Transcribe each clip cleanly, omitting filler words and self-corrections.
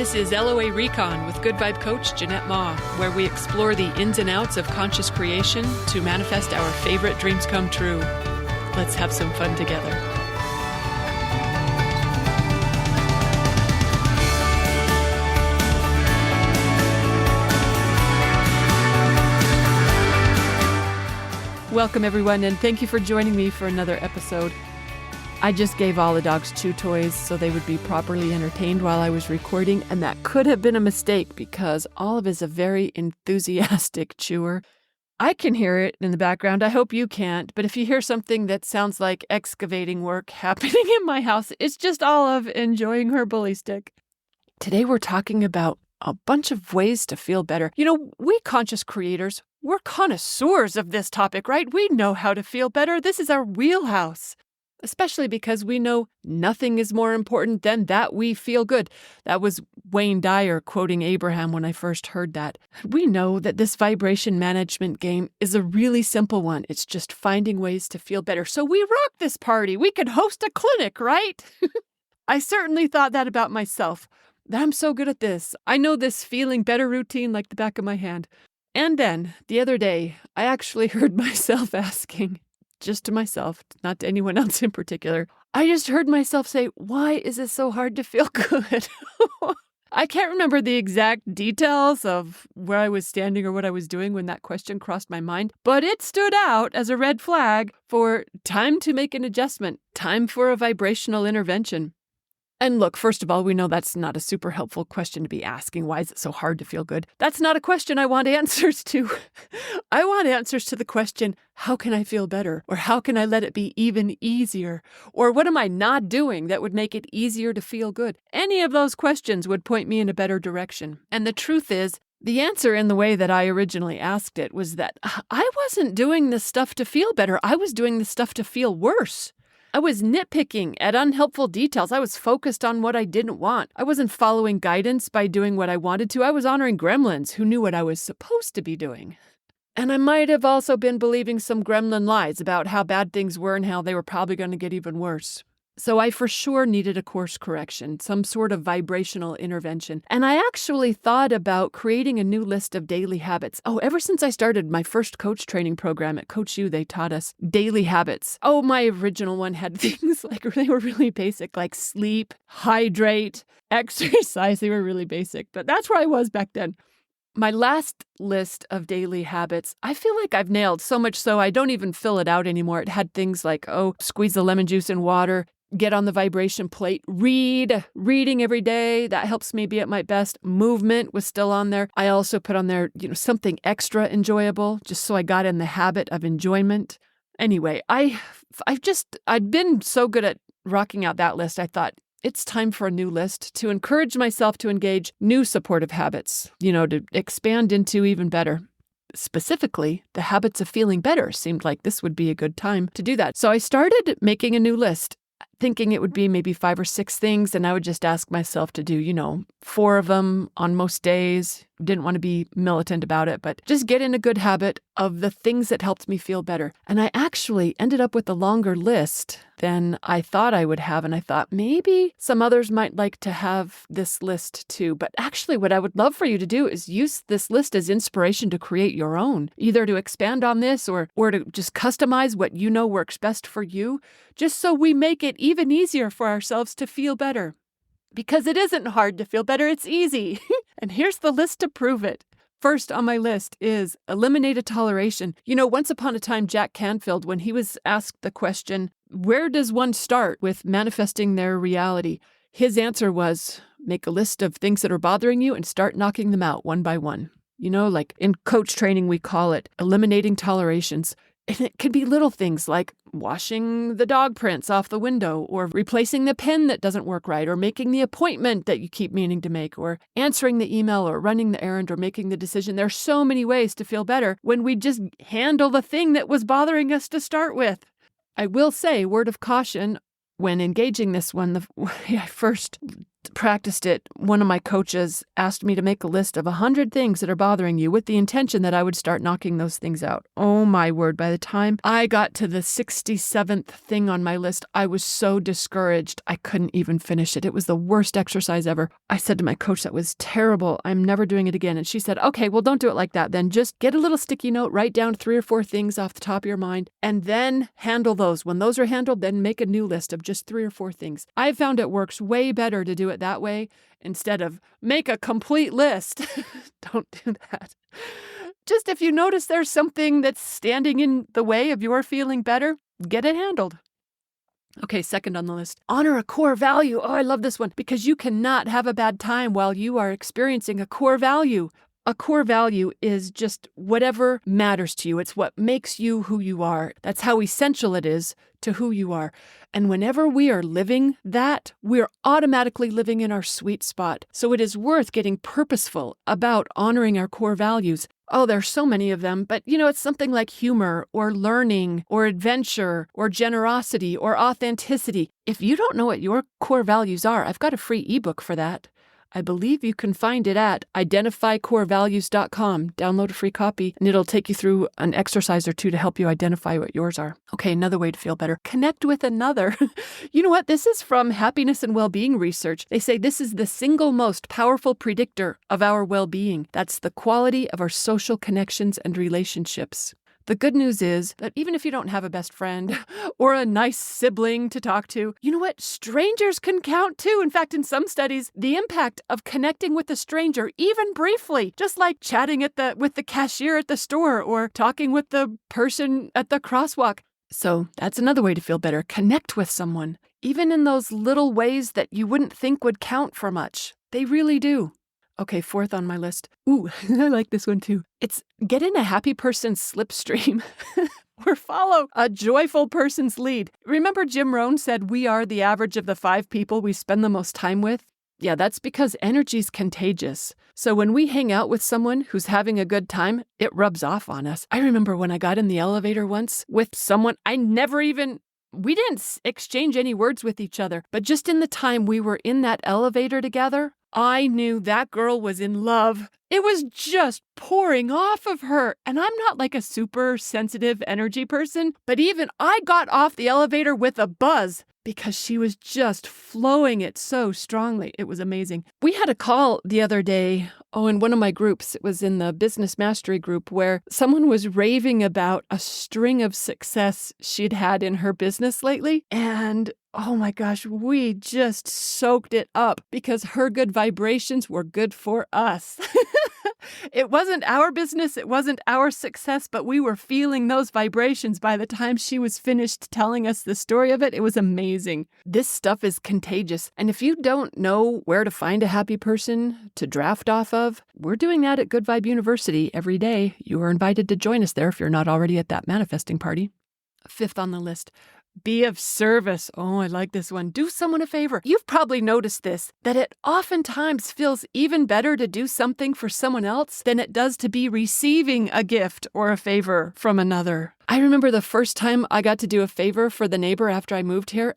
This is LOA Recon with Good Vibe Coach Jeanette Ma, where we explore the ins and outs of conscious creation to manifest our favorite dreams come true. Let's have some fun together. Welcome, everyone, and thank you for joining me for another episode. I just gave all the dogs chew toys so they would be properly entertained while I was recording, and that could have been a mistake because Olive is a very enthusiastic chewer. I can hear it in the background. I hope you can't, but if you hear something that sounds like excavating work happening in my house, it's just Olive enjoying her bully stick. Today we're talking about a bunch of ways to feel better. You know, we conscious creators, we're connoisseurs of this topic, right? We know how to feel better. This is our wheelhouse. Especially because we know nothing is more important than that we feel good. That was Wayne Dyer quoting Abraham when I first heard that. We know that this vibration management game is a really simple one. It's just finding ways to feel better. So we rock this party. We could host a clinic, right? I certainly thought that about myself. That I'm so good at this. I know this feeling better routine like the back of my hand. And then, the other day, I actually heard myself asking, just to myself, not to anyone else in particular. I just heard myself say, why is it so hard to feel good? I can't remember the exact details of where I was standing or what I was doing when that question crossed my mind, but it stood out as a red flag for time to make an adjustment, time for a vibrational intervention. And look, first of all, we know that's not a super helpful question to be asking. Why is it so hard to feel good? That's not a question I want answers to. I want answers to the question, how can I feel better? Or how can I let it be even easier? Or what am I not doing that would make it easier to feel good? Any of those questions would point me in a better direction. And the truth is, the answer in the way that I originally asked it was that I wasn't doing this stuff to feel better. I was doing this stuff to feel worse. I was nitpicking at unhelpful details. I was focused on what I didn't want. I wasn't following guidance by doing what I wanted to. I was honoring gremlins who knew what I was supposed to be doing. And I might have also been believing some gremlin lies about how bad things were and how they were probably going to get even worse. So I for sure needed a course correction, some sort of vibrational intervention. And I actually thought about creating a new list of daily habits. Oh, ever since I started my first coach training program at Coach U, they taught us daily habits. Oh, my original one had things like they were really basic, like sleep, hydrate, exercise. They were really basic, but that's where I was back then. My last list of daily habits, I feel like I've nailed so much so I don't even fill it out anymore. It had things like, squeeze the lemon juice in water, get on the vibration plate, reading every day. That helps me be at my best. Movement was still on there. I also put on there, something extra enjoyable, just so I got in the habit of enjoyment. Anyway, I'd been so good at rocking out that list, I thought, it's time for a new list to encourage myself to engage new supportive habits, to expand into even better. Specifically, the habits of feeling better seemed like this would be a good time to do that. So I started making a new list, thinking it would be maybe 5 or 6 things, and I would just ask myself to do, 4 of them on most days. Didn't want to be militant about it, but just get in a good habit of the things that helped me feel better. And I actually ended up with a longer list than I thought I would have, and I thought maybe some others might like to have this list too. But actually, what I would love for you to do is use this list as inspiration to create your own, either to expand on this or to just customize what you know works best for you, just so we make it even easier for ourselves to feel better. Because it isn't hard to feel better, it's easy. And here's the list to prove it. First on my list is eliminate a toleration. Once upon a time, Jack Canfield, when he was asked the question, where does one start with manifesting their reality? His answer was, make a list of things that are bothering you and start knocking them out one by one. Like in coach training, we call it eliminating tolerations. And it could be little things like washing the dog prints off the window, or replacing the pen that doesn't work right, or making the appointment that you keep meaning to make, or answering the email, or running the errand, or making the decision. There are so many ways to feel better when we just handle the thing that was bothering us to start with. I will say, word of caution, when engaging this one, I first just practiced it. One of my coaches asked me to make a list of 100 things that are bothering you with the intention that I would start knocking those things out. Oh my word, by the time I got to the 67th thing on my list, I was so discouraged I couldn't even finish it. It was the worst exercise ever. I said to my coach, that was terrible. I'm never doing it again. And she said, okay, well, don't do it like that then. Just get a little sticky note, write down 3 or 4 things off the top of your mind, and then handle those. When those are handled, then make a new list of just 3 or 4 things. I found it works way better to do it that way instead of make a complete list. Don't do that. Just if you notice there's something that's standing in the way of your feeling better, get it handled. Okay, second on the list, honor a core value. Oh, I love this one because you cannot have a bad time while you are experiencing a core value. A core value is just whatever matters to you. It's what makes you who you are. That's how essential it is to who you are. And whenever we are living that, we're automatically living in our sweet spot. So it is worth getting purposeful about honoring our core values. Oh, there's so many of them, but it's something like humor or learning or adventure or generosity or authenticity. If you don't know what your core values are, I've got a free ebook for that. I believe you can find it at identifycorevalues.com. Download a free copy, and it'll take you through an exercise or 2 to help you identify what yours are. Okay, another way to feel better. Connect with another. You know what? This is from happiness and well-being research. They say this is the single most powerful predictor of our well-being. That's the quality of our social connections and relationships. The good news is that even if you don't have a best friend or a nice sibling to talk to, you know what? Strangers can count too. In fact, in some studies, the impact of connecting with a stranger, even briefly, just like chatting with the cashier at the store or talking with the person at the crosswalk. So that's another way to feel better. Connect with someone, even in those little ways that you wouldn't think would count for much. They really do. Okay, 4th on my list. Ooh, I like this one too. It's get in a happy person's slipstream or follow a joyful person's lead. Remember Jim Rohn said we are the average of the 5 people we spend the most time with? Yeah, that's because energy's contagious. So when we hang out with someone who's having a good time, it rubs off on us. I remember when I got in the elevator once with someone we didn't exchange any words with each other, but just in the time we were in that elevator together, I knew that girl was in love. It was just pouring off of her. And I'm not like a super sensitive energy person, but even I got off the elevator with a buzz because she was just flowing it so strongly. It was amazing. We had a call the other day, in one of my groups. It was in the Business Mastery group where someone was raving about a string of success she'd had in her business lately. And oh my gosh, we just soaked it up because her good vibrations were good for us. It wasn't our business, it wasn't our success, but we were feeling those vibrations by the time she was finished telling us the story of it. It was amazing. This stuff is contagious. And if you don't know where to find a happy person to draft off of, we're doing that at Good Vibe University every day. You are invited to join us there if you're not already at that manifesting party. 5th on the list. Be of service. Oh, I like this one. Do someone a favor. You've probably noticed this, that it oftentimes feels even better to do something for someone else than it does to be receiving a gift or a favor from another. I remember the first time I got to do a favor for the neighbor after I moved here,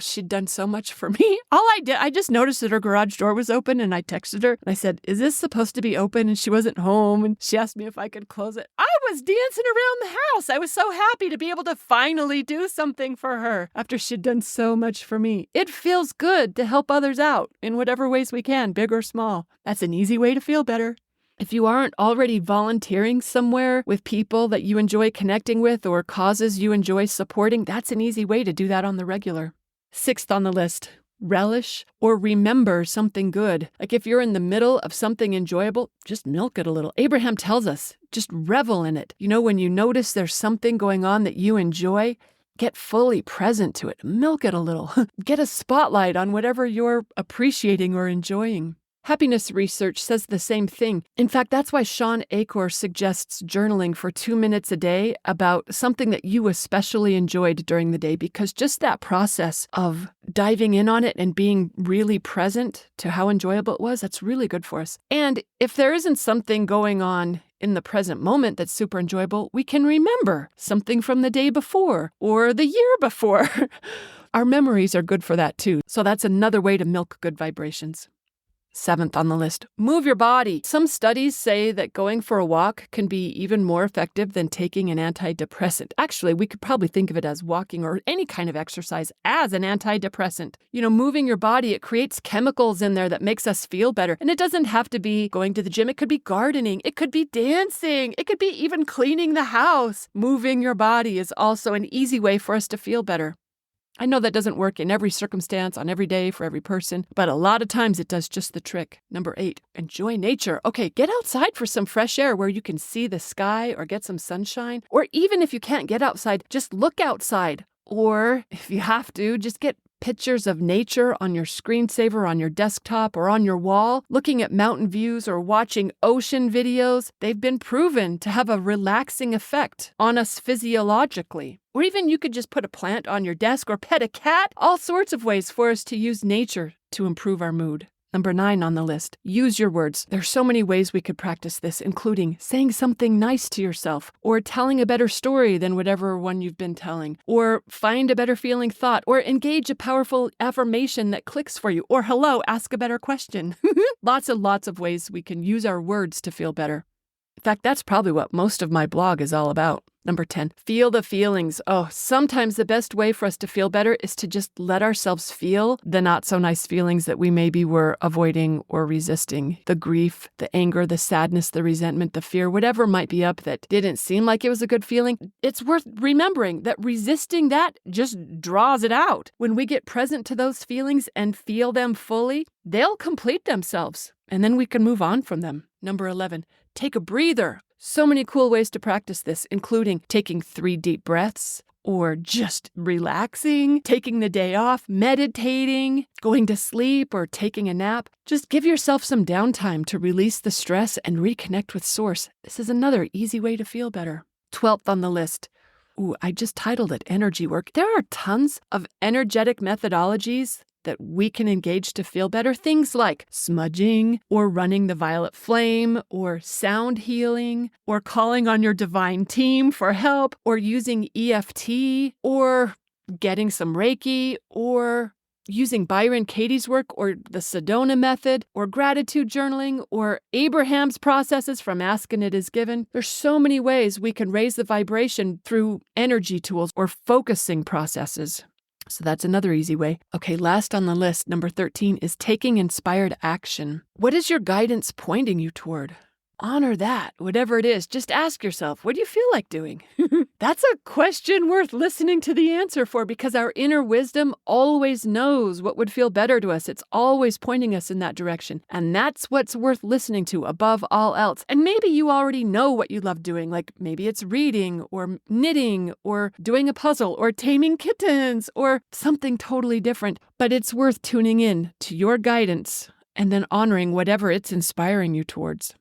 she'd done so much for me. All I did, I just noticed that her garage door was open and I texted her and I said, is this supposed to be open? And she wasn't home and she asked me if I could close it. I was dancing around the house. I was so happy to be able to finally do something for her after she'd done so much for me. It feels good to help others out in whatever ways we can, big or small. That's an easy way to feel better. If you aren't already volunteering somewhere with people that you enjoy connecting with or causes you enjoy supporting, that's an easy way to do that on the regular. 6th on the list, relish or remember something good. Like if you're in the middle of something enjoyable, just milk it a little. Abraham tells us, just revel in it. When you notice there's something going on that you enjoy, get fully present to it. Milk it a little. Get a spotlight on whatever you're appreciating or enjoying. Happiness research says the same thing. In fact, that's why Sean Achor suggests journaling for 2 minutes a day about something that you especially enjoyed during the day, because just that process of diving in on it and being really present to how enjoyable it was, that's really good for us. And if there isn't something going on in the present moment that's super enjoyable, we can remember something from the day before or the year before. Our memories are good for that too. So that's another way to milk good vibrations. 7th on the list, move your body. Some studies say that going for a walk can be even more effective than taking an antidepressant. Actually, we could probably think of it as walking or any kind of exercise as an antidepressant. Moving your body, it creates chemicals in there that makes us feel better. And it doesn't have to be going to the gym. It could be gardening. It could be dancing. It could be even cleaning the house. Moving your body is also an easy way for us to feel better. I know that doesn't work in every circumstance, on every day, for every person, but a lot of times it does just the trick. Number 8, enjoy nature. Okay, get outside for some fresh air where you can see the sky or get some sunshine. Or even if you can't get outside, just look outside. Or if you have to, just get pictures of nature on your screensaver, on your desktop, or on your wall, looking at mountain views or watching ocean videos. They've been proven to have a relaxing effect on us physiologically. Or even you could just put a plant on your desk or pet a cat. All sorts of ways for us to use nature to improve our mood. Number 9 on the list, use your words. There's so many ways we could practice this, including saying something nice to yourself, or telling a better story than whatever one you've been telling, or find a better feeling thought, or engage a powerful affirmation that clicks for you, or hello, ask a better question. Lots and lots of ways we can use our words to feel better. In fact, that's probably what most of my blog is all about. Number 10, feel the feelings. Oh, sometimes the best way for us to feel better is to just let ourselves feel the not so nice feelings that we maybe were avoiding or resisting. The grief, the anger, the sadness, the resentment, the fear, whatever might be up that didn't seem like it was a good feeling. It's worth remembering that resisting that just draws it out. When we get present to those feelings and feel them fully, they'll complete themselves. And then we can move on from them. Number 11, take a breather. So many cool ways to practice this, including taking 3 deep breaths, or just relaxing, taking the day off, meditating, going to sleep, or taking a nap. Just give yourself some downtime to release the stress and reconnect with Source. This is another easy way to feel better. 12th on the list. I just titled it Energy Work. There are tons of energetic methodologies that we can engage to feel better. Things like smudging, or running the violet flame, or sound healing, or calling on your divine team for help, or using EFT, or getting some Reiki, or using Byron Katie's work, or the Sedona method, or gratitude journaling, or Abraham's processes from Ask and It Is Given. There's so many ways we can raise the vibration through energy tools or focusing processes. So that's another easy way. Okay, last on the list, number 13, is taking inspired action. What is your guidance pointing you toward? Honor that, whatever it is. Just ask yourself, what do you feel like doing? That's a question worth listening to the answer for, because our inner wisdom always knows what would feel better to us. It's always pointing us in that direction. And that's what's worth listening to above all else. And maybe you already know what you love doing, like maybe it's reading or knitting or doing a puzzle or taming kittens or something totally different. But it's worth tuning in to your guidance and then honoring whatever it's inspiring you towards.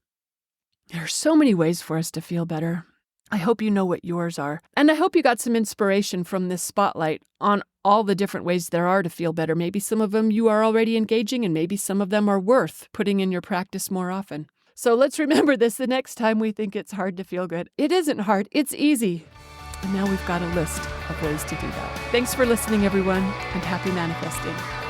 There are so many ways for us to feel better. I hope you know what yours are. And I hope you got some inspiration from this spotlight on all the different ways there are to feel better. Maybe some of them you are already engaging, and maybe some of them are worth putting in your practice more often. So let's remember this the next time we think it's hard to feel good. It isn't hard, it's easy. And now we've got a list of ways to do that. Thanks for listening, everyone, and happy manifesting.